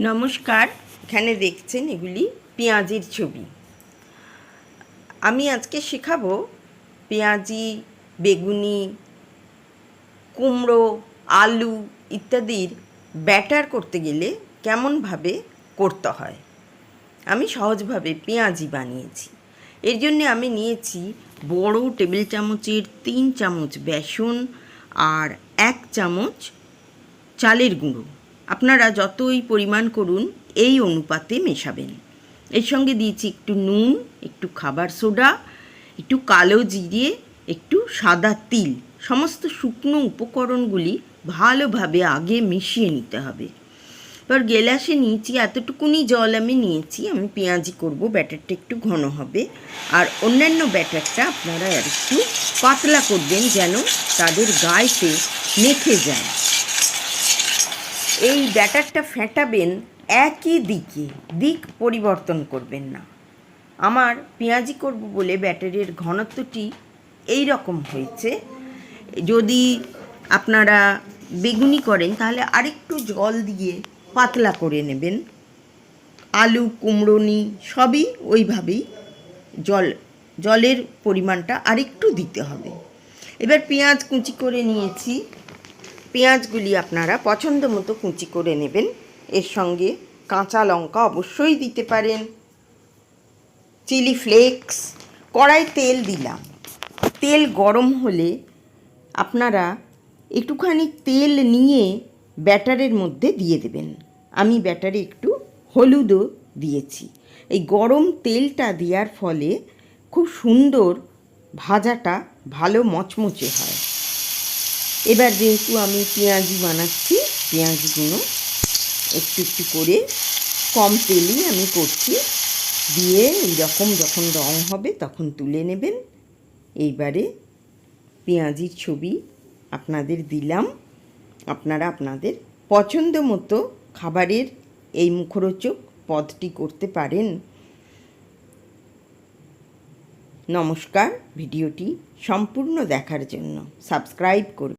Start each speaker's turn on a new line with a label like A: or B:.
A: নমস্কার। এখানে দেখছেন এগুলি পেঁয়াজির ছবি। আমি আজকে শেখাবো পেঁয়াজি, বেগুনি, কুমড়ো, আলু ইত্যাদির ব্যাটার করতে গেলে কেমনভাবে করতে হয়। আমি সহজভাবে পেঁয়াজি বানিয়েছি। এর জন্যে আমি নিয়েছি বড় টেবিল চামচের 3 চামচ বেসন আর 1 চামচ চালের গুঁড়ো। আপনারা যতই পরিমাণ করুন এই অনুপাতে মেশাবেন। এর সঙ্গে দিয়েছি একটু নুন, একটু খাবার সোডা, একটু কালো জিরে, একটু সাদা তিল। সমস্ত শুকনো উপকরণগুলি ভালোভাবে আগে মিশিয়ে নিতে হবে। এবার গ্লাসে নিয়েছি এতটুকুনি জল আমি নিয়েছি। আমি পেঁয়াজি করব, ব্যাটারটা একটু ঘন হবে। আর অন্যান্য ব্যাটারটা আপনারা আর একটু পাতলা করবেন যেন তাদের গায়েতে মেখে যায়। এই ব্যাটারটা ফেটাবেন একই দিকে, দিক পরিবর্তন করবেন না। আমার পেঁয়াজি করব বলে ব্যাটারের ঘনত্বটি এই রকম হয়েছে। যদি আপনারা বেগুনি করেন তাহলে আরেকটু জল দিয়ে পাতলা করে নেবেন। আলু, কুমড়োনি সবই ওইভাবেই জলের পরিমাণটা আরেকটু দিতে হবে। এবার পেঁয়াজ কুচি করে নিয়েছি। পেঁয়াজগুলি আপনারা পছন্দ মতো কুচি করে নেবেন। এর সঙ্গে কাঁচা লঙ্কা অবশ্যই দিতে পারেন, চিলি ফ্লেক্স। কড়াই তেল দিলাম। তেল গরম হলে আপনারা একটুখানি তেল নিয়ে ব্যাটারের মধ্যে দিয়ে দেবেন। আমি ব্যাটারে একটু হলুদও দিয়েছি। এই গরম তেলটা দেওয়ার ফলে খুব সুন্দর ভাজাটা ভালো মচমচে হয়। এবার যেহেতু আমি পেঁয়াজি বানাচ্ছি, পেঁয়াজগুলো একটু একটু করে কম তেলেই আমি করছি, দিয়ে এইরকম যখন রং হবে তখন তুলে নেবেন। এইবারে পেঁয়াজির ছবি আপনাদের দিলাম। আপনারা আপনাদের পছন্দ মতো খাবারের এই মুখরোচক পদটি করতে পারেন। নমস্কার। ভিডিওটি সম্পূর্ণ দেখার জন্য সাবস্ক্রাইব করুন।